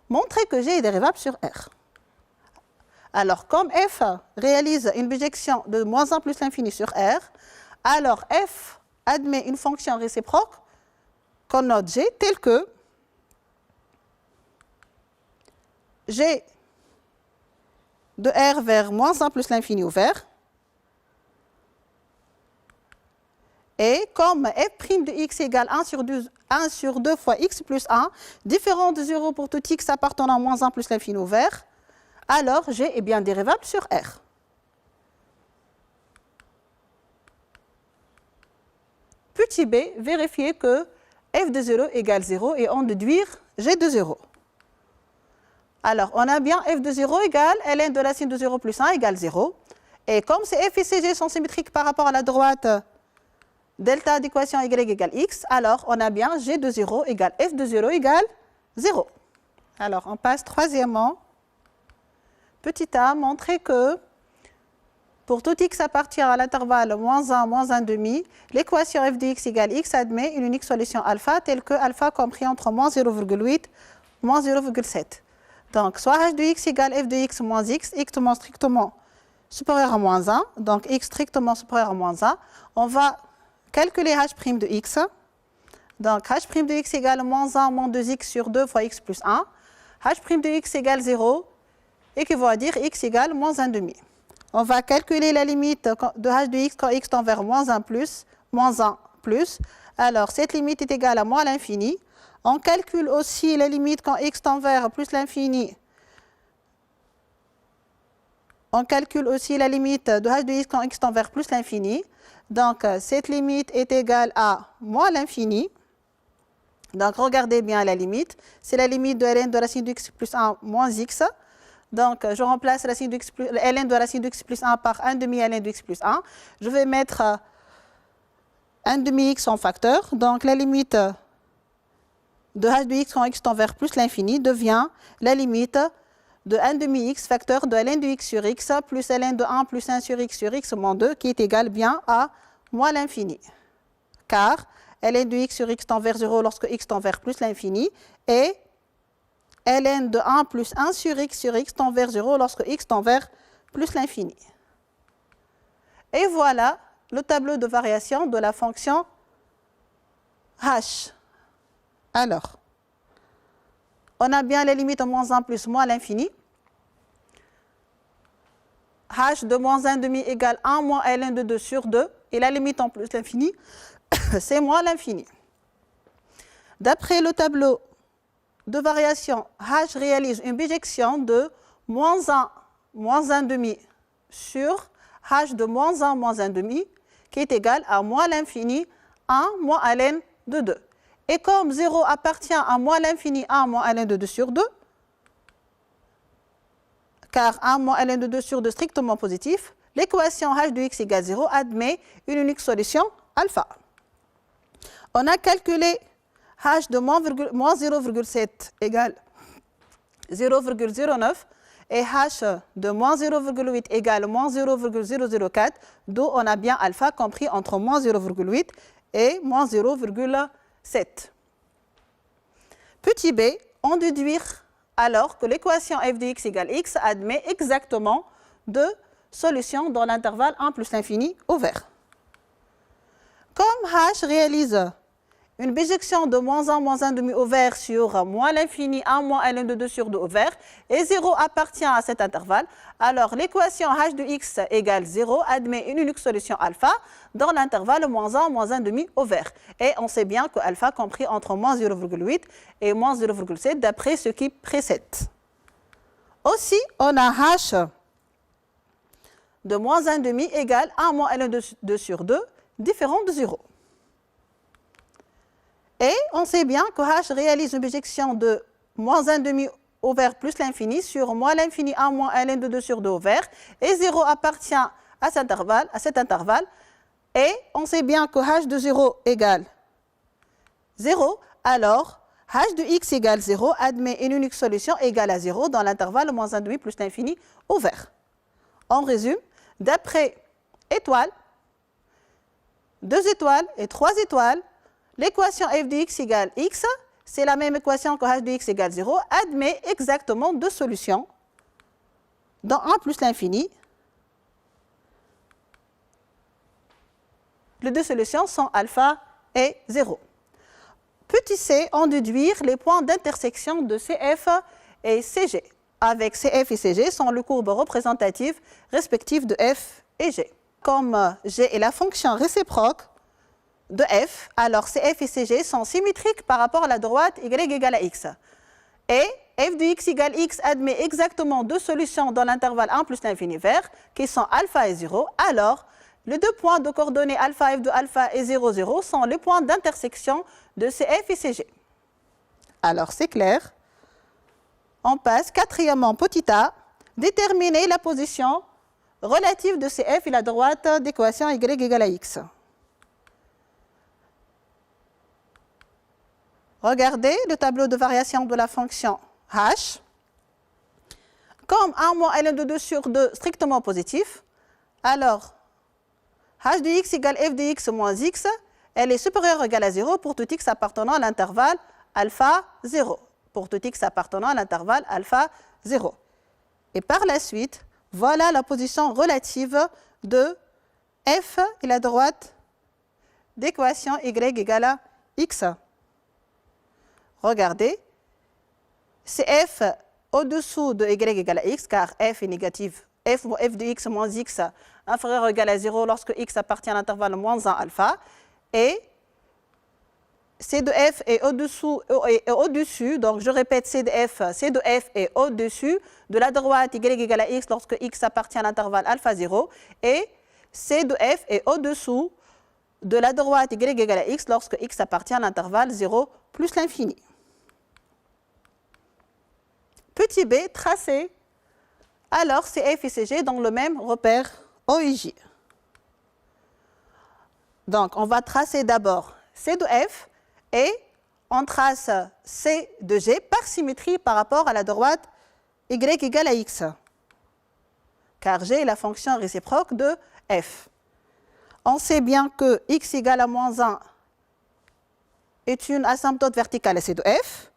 montrer que g est dérivable sur R. Alors, comme f réalise une bijection de moins 1 plus l'infini sur R, alors f admet une fonction réciproque qu'on note g telle que g de R vers moins 1 plus l'infini ouvert Et comme f' de x égale 1 sur 2 fois x plus 1, différent de 0 pour tout x appartenant à moins 1 plus l'infini ouvert, alors g est bien dérivable sur R. Petit b, vérifier que f de 0 égale 0 et en déduire g de 0. Alors, on a bien f de 0 égale ln de racine de 0 plus 1 égale 0. Et comme ces f et ces g sont symétriques par rapport à la droite delta d'équation y égale x, alors on a bien g de 0 égale f de 0 égale 0. Alors, on passe troisièmement. Petit a, montrer que pour tout x appartient à l'intervalle moins 1, moins 1 demi, l'équation f de x égale x admet une unique solution alpha telle que alpha compris entre moins 0,8 moins 0,7. Donc, soit h de x égale f de x moins x strictement supérieur à moins 1, donc x strictement supérieur à moins 1, on va calculer h' de x. Donc, h' de x égale moins 1 moins 2x sur 2 fois x plus 1. h' de x égale 0, équivaut à dire x égale moins 1 demi. On va calculer la limite de h de x quand x tend vers moins 1 plus. Alors, cette limite est égale à moins l'infini. On calcule aussi la limite quand x tend vers plus l'infini. On calcule aussi la limite de h de x quand x tend vers plus l'infini. Donc, cette limite est égale à moins l'infini. Donc, regardez bien la limite. C'est la limite de ln de racine de x plus 1 moins x. Donc, je remplace ln de racine de x plus 1 par 1 demi ln de x plus 1. Je vais mettre 1 demi x en facteur. Donc, la limite de h de x quand x tend vers plus l'infini devient la limite de 1 demi x facteur de ln de x sur x plus ln de 1 plus 1 sur x moins 2 qui est égal bien à moins l'infini. Car ln de x sur x tend vers 0 lorsque x tend vers plus l'infini et ln de 1 plus 1 sur x tend vers 0 lorsque x tend vers plus l'infini. Et voilà le tableau de variation de la fonction h. Alors, on a bien les limites de moins 1 plus moins l'infini. h de moins 1 demi égale 1 moins ln de 2 sur 2. Et la limite en plus l'infini, c'est moins l'infini. D'après le tableau de variation, h réalise une bijection de moins 1 demi sur h de moins 1 moins 1 demi, qui est égal à moins l'infini 1 moins ln de 2. Et comme 0 appartient à moins l'infini 1 moins ln de 2 sur 2, car 1 moins ln de 2 sur 2 strictement positif, l'équation h de x égale 0 admet une unique solution alpha. On a calculé h de moins 0,7 égale 0,09 et h de moins 0,8 égale moins 0,004, d'où on a bien alpha compris entre moins 0,8 et moins 0,7. Petit b, on déduire alors que l'équation f de x égale x admet exactement deux solutions dans l'intervalle 1 plus l'infini ouvert. Comme h réalise une bijection de moins 1 moins 1 demi ouvert sur moins l'infini 1 moins ln de 2 sur 2 ouvert et 0 appartient à cet intervalle, alors l'équation h de x égale 0 admet une unique solution alpha dans l'intervalle moins 1 moins 1 demi ouvert. Et on sait bien que alpha compris entre moins 0,8 et moins 0,7 d'après ce qui précède. Aussi, on a h de moins 1 demi égale 1 moins ln de 2 sur 2 différent de 0. Et on sait bien que h réalise une bijection de moins 1 demi ouvert plus l'infini sur moins l'infini 1 moins ln de 2 sur 2 ouvert. Et 0 appartient à cet intervalle. Et on sait bien que h de 0 égale 0. Alors, h de x égale 0 admet une unique solution égale à 0 dans l'intervalle moins 1 demi plus l'infini ouvert. On résume, d'après étoiles, 2 étoiles et 3 étoiles, l'équation f de x égale x, c'est la même équation que h de x égale 0, admet exactement deux solutions dans 1 plus l'infini. Les deux solutions sont alpha et 0. Petit c, on déduire les points d'intersection de CF et CG. Avec CF et CG sont les courbes représentatives respectives de f et g. Comme g est la fonction réciproque de f, alors CF et CG sont symétriques par rapport à la droite y égale à x. Et f de x égale x admet exactement deux solutions dans l'intervalle 1 plus l'infini vert, qui sont alpha et 0. Alors, les deux points de coordonnées alpha f de alpha et 0, 0 sont les points d'intersection de CF et CG. Alors, c'est clair. On passe, quatrièmement, petit a, déterminer la position relative de CF et la droite d'équation y égale à x. Regardez le tableau de variation de la fonction h. Comme 1 moins ln de 2 sur 2 strictement positif, alors h de x égale f de x moins x, elle est supérieure ou égale à 0 pour tout x appartenant à l'intervalle alpha 0. Pour tout x appartenant à l'intervalle alpha 0. Et par la suite, voilà la position relative de f et la droite d'équation y égale à x. Regardez, c'est f au-dessous de y égale à x, car f est négatif. F de x moins x inférieur ou égal à 0 lorsque x appartient à l'intervalle moins 1 alpha. Et c de f est au-dessus, donc je répète, c de f est au-dessus de la droite y égale à x lorsque x appartient à l'intervalle alpha 0. Et c de f est au-dessous de la droite y égale à x lorsque x appartient à l'intervalle 0 plus l'infini. Petit b, tracé. Alors, CF et CG dans le même repère OIJ. Donc, on va tracer d'abord C de F et on trace C de G par symétrie par rapport à la droite Y égale à X. Car G est la fonction réciproque de F. On sait bien que X égale à moins 1 est une asymptote verticale à C de F.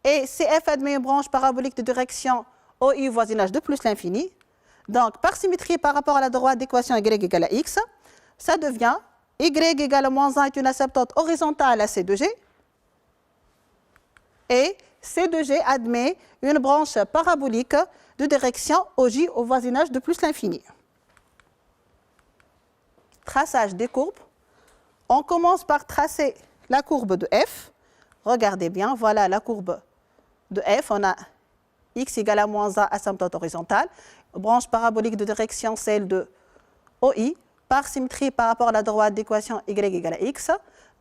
Et CF admet une branche parabolique de direction OI voisinage de plus l'infini. Donc, par symétrie par rapport à la droite d'équation Y égale à X, ça devient Y égale à moins 1 est une asymptote horizontale à C de G. Et C de G admet une branche parabolique de direction OJ au voisinage de plus l'infini. Traçage des courbes. On commence par tracer la courbe de F. Regardez bien, voilà la courbe de F. On a x égale à moins 1 asymptote horizontale, branche parabolique de direction celle de OI, par symétrie par rapport à la droite d'équation y égale à x.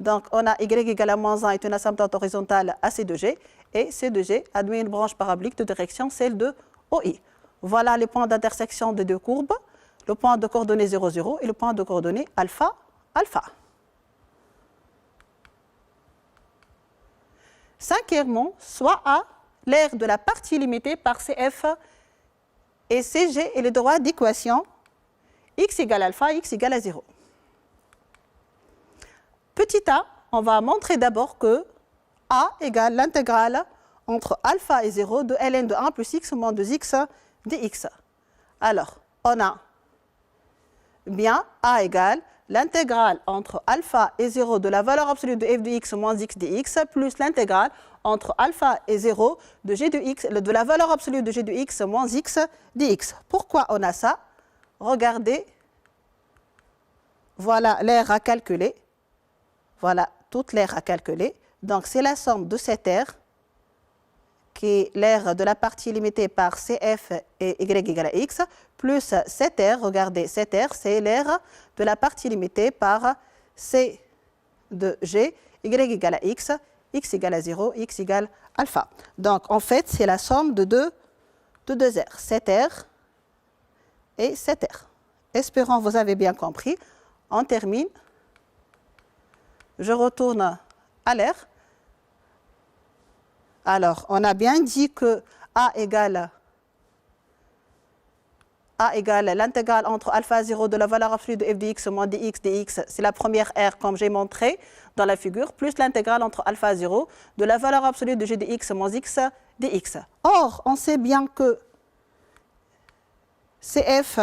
Donc on a y égale à moins 1 est une asymptote horizontale à C de G, et C de G admet une branche parabolique de direction celle de OI. Voilà les points d'intersection des deux courbes, le point de coordonnées 0, 0 et le point de coordonnées alpha, alpha. Cinquièmement, soit A, l'aire de la partie limitée par CF et CG est le droit d'équation x égale alpha, x égale à 0. Petit a, on va montrer d'abord que A égale l'intégrale entre alpha et 0 de ln de 1 plus x moins 2x dx. Alors, on a bien A égale l'intégrale entre alpha et 0 de la valeur absolue de f de x moins x dx plus l'intégrale entre alpha et 0 de, g de, x, de la valeur absolue de g de x moins x dx. Pourquoi on a ça? Regardez, voilà l'aire à calculer. Voilà toute l'aire à calculer. Donc c'est la somme de cette aire, qui est l'aire de la partie limitée par CF et Y égale à X, plus cette aire, regardez, cette aire, c'est l'aire de la partie limitée par C de G, Y égale à X, X égale à 0, X égale alpha. Donc en fait, c'est la somme de deux aires, cette aire et cette aire. Espérons que vous avez bien compris. On termine. Je retourne à l'aire. Alors, on a bien dit que A égale l'intégrale entre alpha 0 de la valeur absolue de f de x moins dx dx, c'est la première aire comme j'ai montré dans la figure, plus l'intégrale entre alpha 0 de la valeur absolue de g de x moins x dx. Or, on sait bien que CF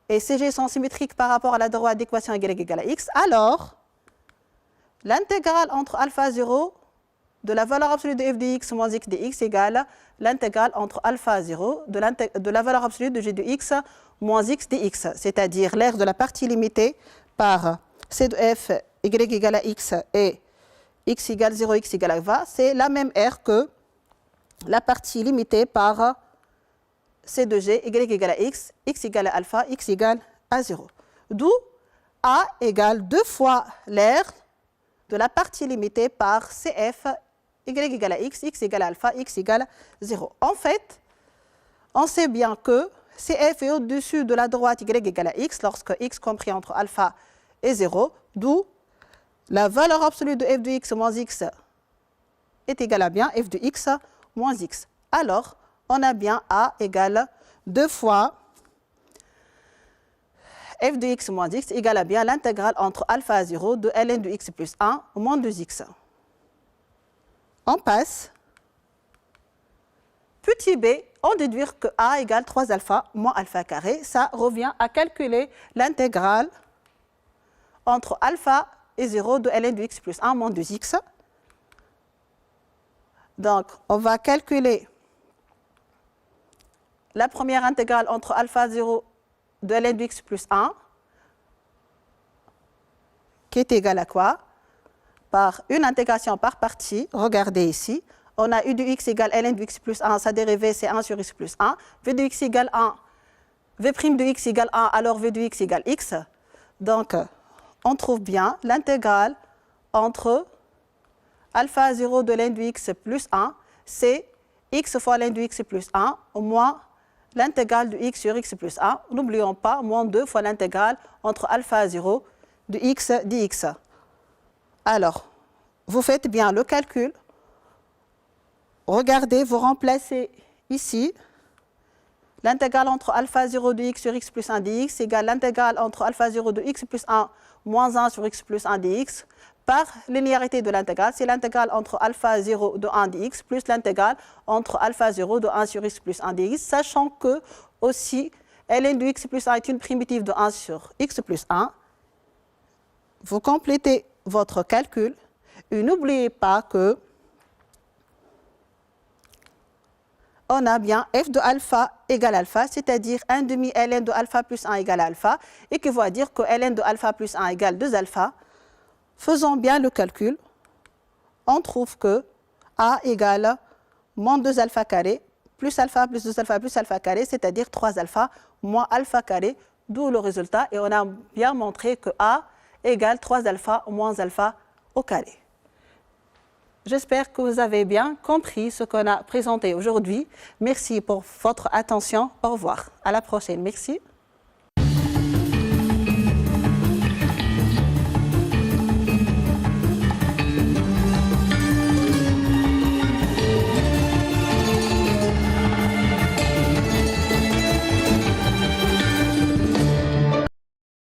et CG sont symétriques par rapport à la droite d'équation y égale à x, alors l'intégrale entre alpha 0 de la valeur absolue de f de x moins x dx égale l'intégrale entre alpha 0 de la valeur absolue de g de x moins x dx, c'est-à-dire l'aire de la partie limitée par c de f y égale à x et x égale 0, x égale à 20, c'est la même R que la partie limitée par C de G, y égale à x égale à alpha, x égale à 0. D'où A égale 2 fois l'air de la partie limitée par CF, y égale à x égale à alpha, x égale à 0. En fait, on sait bien que CF est au-dessus de la droite y égale à x lorsque x compris entre alpha et 0, d'où la valeur absolue de f de x moins x est égale à bien f de x moins x. Alors, on a bien A égale 2 fois f de x moins x égale à bien l'intégrale entre alpha à 0 de ln de x plus 1 moins 2x. On passe. Petit b, on déduit que A égale 3 alpha moins alpha carré. Ça revient à calculer l'intégrale entre alpha et 0 de ln de x plus 1 moins 2x. Donc, on va calculer la première intégrale entre alpha 0 de ln de x plus 1, qui est égale à quoi? Par une intégration par partie. Regardez ici. On a u de x égale ln de x plus 1, sa dérivée c'est 1 sur x plus 1. V de x égale 1, v' de x égale 1, alors v de x égale x. Donc, on trouve bien l'intégrale entre alpha 0 de ln de x plus 1, c'est x fois ln de x plus 1, moins l'intégrale de x sur x plus 1. N'oublions pas, moins 2 fois l'intégrale entre alpha 0 de x dx. Alors, vous faites bien le calcul. Regardez, vous remplacez ici l'intégrale entre alpha 0 de x sur x plus 1 dx égale l'intégrale entre alpha 0 de x plus 1 moins 1 sur x plus 1 dx par linéarité de l'intégrale. C'est l'intégrale entre alpha 0 de 1 dx plus l'intégrale entre alpha 0 de 1 sur x plus 1 dx, sachant que aussi ln de x plus 1 est une primitive de 1 sur x plus 1. Vous complétez votre calcul et n'oubliez pas que on a bien f de alpha égale alpha, c'est-à-dire 1 demi ln de alpha plus 1 égale alpha, et qui va dire que ln de alpha plus 1 égale 2 alpha. Faisons bien le calcul. On trouve que A égale moins 2 alpha carré, plus alpha plus 2 alpha plus alpha carré, c'est-à-dire 3 alpha moins alpha carré, d'où le résultat. Et on a bien montré que A égale 3 alpha moins alpha au carré. J'espère que vous avez bien compris ce qu'on a présenté aujourd'hui. Merci pour votre attention. Au revoir. À la prochaine. Merci.